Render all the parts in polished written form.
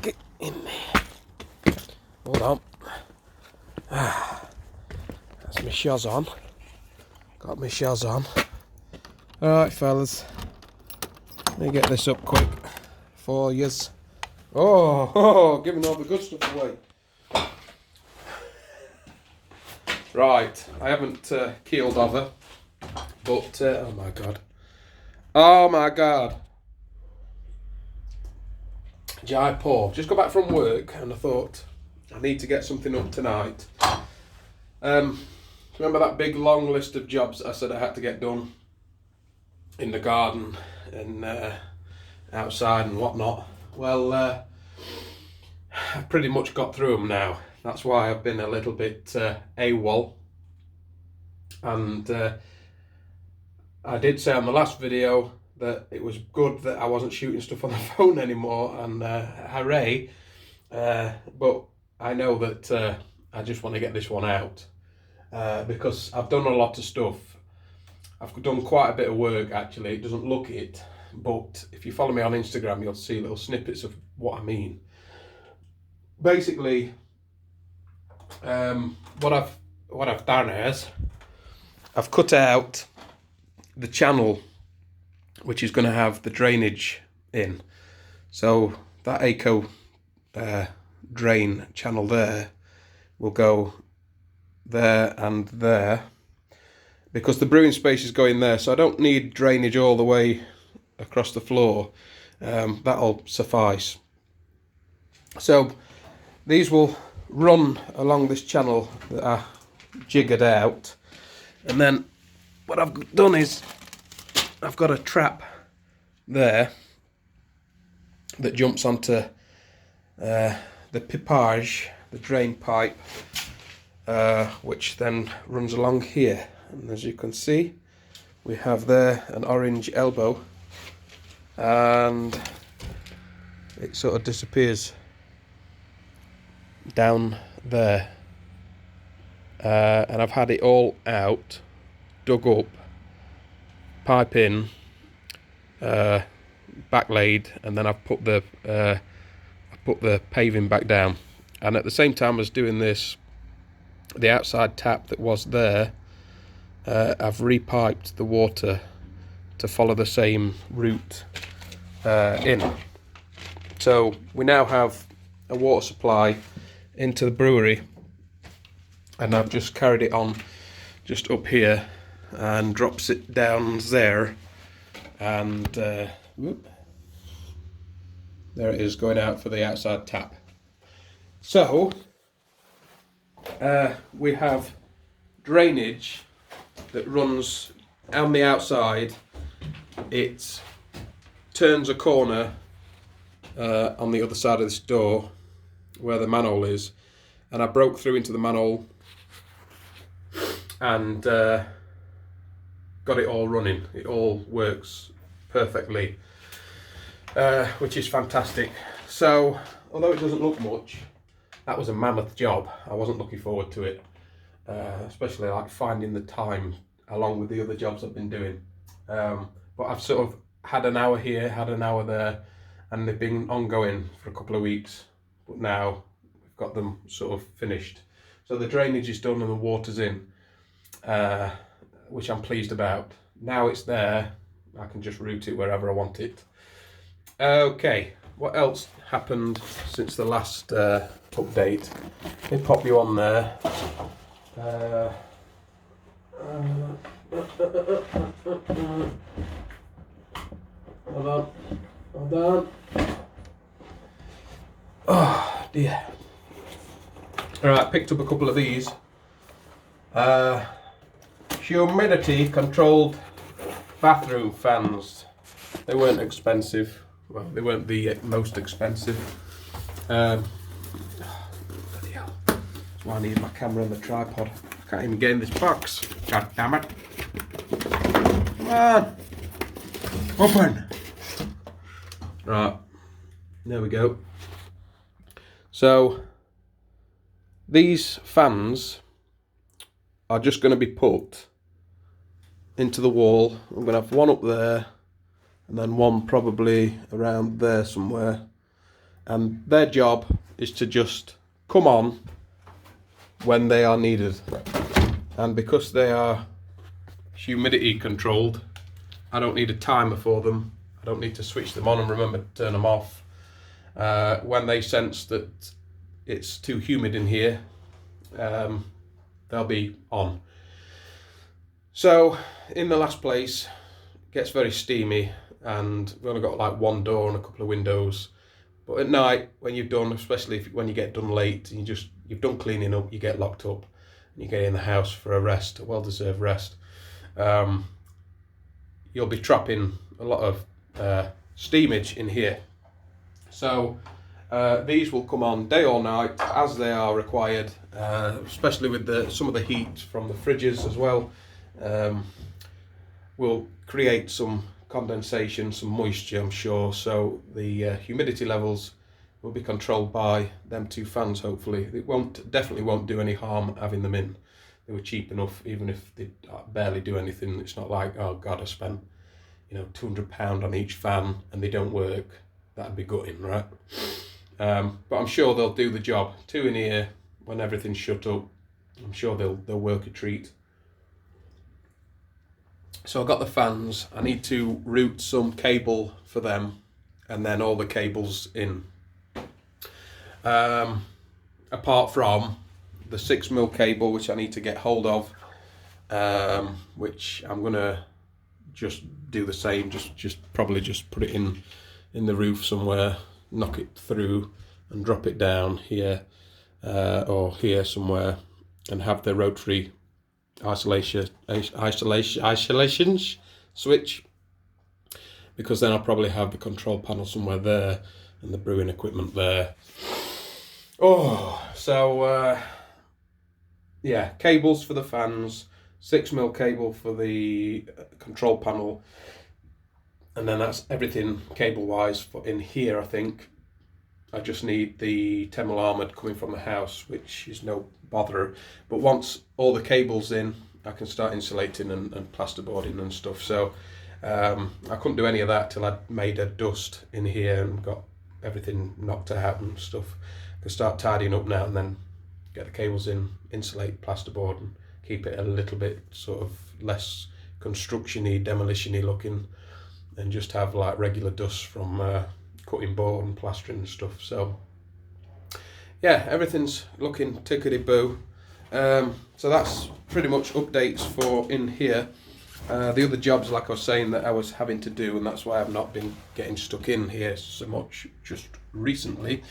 Get in there. Hold on. That's my shaz on. Got my shaz on. Alright, fellas. Let me get this up quick for yous. Oh, giving all the good stuff away. Right, I haven't keeled over, but oh my god. Oh my god. Jaipur. Just got back from work and I thought I need to get something up tonight. Remember that big long list of jobs that I said I had to get done in the garden and outside and whatnot? Well, I've pretty much got through them now. That's why I've been a little bit AWOL. And I did say on the last video that it was good that I wasn't shooting stuff on the phone anymore, and hooray. But I know that I just want to get this one out because I've done a lot of stuff. I've done quite a bit of work actually. It doesn't look it, but if you follow me on Instagram, you'll see little snippets of what I mean. Basically, what I've done is I've cut out the channel which is going to have the drainage in. So that Eco drain channel there will go there and there because the brewing space is going there, so I don't need drainage all the way across the floor. That'll suffice. So these will run along this channel that I jiggered out, and then what I've done is I've got a trap there that jumps onto the pipage, the drain pipe, which then runs along here, and as you can see we have there an orange elbow and it sort of disappears down there, and I've had it all out, dug up, pipe in, backlayed, and then I've put the paving back down. And at the same time as doing this, the outside tap that was there, I've repiped the water to follow the same route in. So we now have a water supply into the brewery, and I've just carried it on just up here and drops it down there, and whoop, there it is going out for the outside tap. So we have drainage that runs on the outside. It turns a corner on the other side of this door where the manhole is, and I broke through into the manhole and got it all running. It all works perfectly, which is fantastic. So although it doesn't look much, that was a mammoth job. I wasn't looking forward to it, especially like finding the time along with the other jobs I've been doing. But I've sort of had an hour here, had an hour there, and they've been ongoing for a couple of weeks, but now we've got them sort of finished. So the drainage is done and the water's in, which I'm pleased about. Now it's there, I can just route it wherever I want it. Okay, what else happened since the last update? Let me pop you on there. Hold on. Oh dear. Alright, picked up a couple of these. Humidity controlled bathroom fans. They weren't expensive. Well, they weren't the most expensive. Bloody hell. That's why I need my camera and the tripod. I can't even get in this box. God damn it. Come on. Open. Right. There we go. So these fans are just going to be put into the wall. I'm going to have one up there and then one probably around there somewhere, and their job is to just come on when they are needed. And because they are humidity controlled, I don't need a timer for them. I don't need to switch them on and remember to turn them off. When they sense that it's too humid in here, they'll be on. So in the last place, it gets very steamy, and we've only got like one door and a couple of windows. But at night, when you've done, especially when you get done late, and you've done cleaning up, you get locked up, and you get in the house for a rest, a well-deserved rest. You'll be trapping a lot of steamage in here. So these will come on day or night as they are required, especially with some of the heat from the fridges as well. Will create some condensation, some moisture, I'm sure, so the humidity levels will be controlled by them two fans. Hopefully it definitely won't do any harm having them in. They were cheap enough, even if they barely do anything. It's not like, oh god, I spent £200 on each fan and they don't work. That'd be gutting, right? But I'm sure they'll do the job. Two in here when everything's shut up. I'm sure they'll work a treat. So I've got the fans. I need to route some cable for them, and then all the cables in. Apart from the 6mm cable, which I need to get hold of, which I'm gonna just do the same. Probably just put it in the roof somewhere, knock it through, and drop it down here or here somewhere, and have the rotary isolations switch, because then I'll probably have the control panel somewhere there and the brewing equipment there. Yeah, cables for the fans, 6mm cable for the control panel, and then that's everything cable wise for in here. I think I just need the 10mm armoured coming from the house, which is no bother. But once all the cables in, I can start insulating and plasterboarding and stuff. So I couldn't do any of that till I'd made a dust in here and got everything knocked out and stuff. I can start tidying up now and then get the cables in, insulate, plasterboard, and keep it a little bit sort of less construction-y, demolition-y looking, and just have like regular dust from cutting board and plastering and stuff. So yeah, everything's looking tickety-boo. So that's pretty much updates for in here. The other jobs, like I was saying, that I was having to do, and that's why I've not been getting stuck in here so much just recently,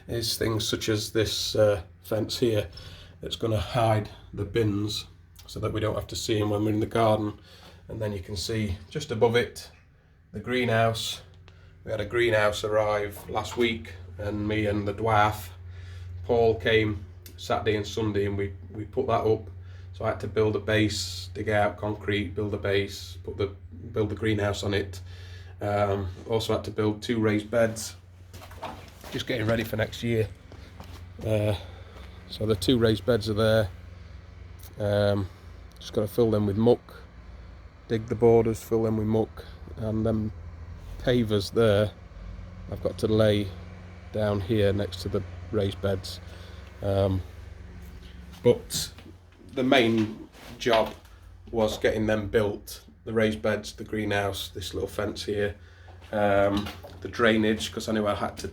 is things such as this fence here that's going to hide the bins so that we don't have to see them when we're in the garden. And then you can see just above it the greenhouse. We had a greenhouse arrive last week, and me and the dwarf Paul came Saturday and Sunday, and we put that up. So I had to build a base, dig out concrete, build a base, build the greenhouse on it. Also had to build 2 raised beds, just getting ready for next year. So the 2 raised beds are there. Just got to fill them with muck, dig the borders, fill them with muck, and them pavers there I've got to lay down here next to the raised beds. But the main job was getting them built, the raised beds, the greenhouse, this little fence here, the drainage, because I knew I had to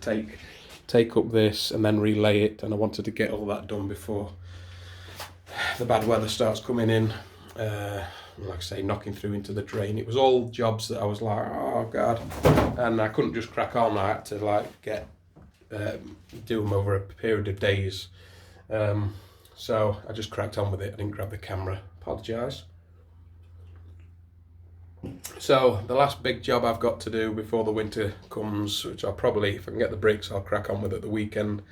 take up this and then relay it, and I wanted to get all that done before the bad weather starts coming in. Like I say, knocking through into the drain. It was all jobs that I was like, oh god, and I couldn't just crack on. I had to like do them over a period of days. So I just cracked on with it. I didn't grab the camera. Apologise. So the last big job I've got to do before the winter comes, which I'll probably, if I can get the bricks, I'll crack on with at the weekend,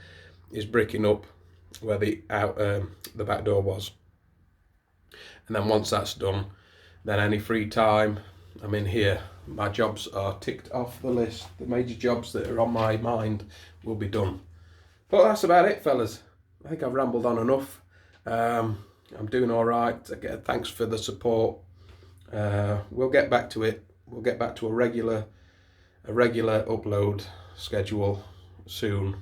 is bricking up where the back door was. And then once that's done, then any free time I'm in here. My jobs are ticked off the list. The major jobs that are on my mind will be done. But that's about it, fellas. I think I've rambled on enough. I'm doing all right. Again, thanks for the support. We'll get back to it. We'll get back to a regular upload schedule soon.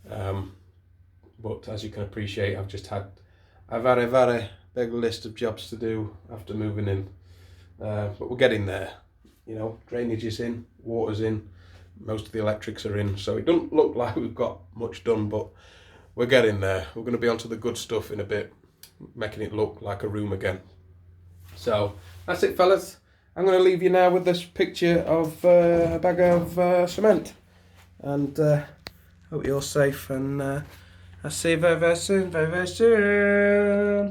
But as you can appreciate, I've had a very big list of jobs to do after moving in. But we're getting there. You know, drainage is in, water's in, most of the electrics are in, so it doesn't look like we've got much done, but we're getting there. We're going to be onto the good stuff in a bit, making it look like a room again. So that's it, fellas. I'm going to leave you now with this picture of a bag of cement, and hope you're safe, and I'll see you very, very soon, very, very soon.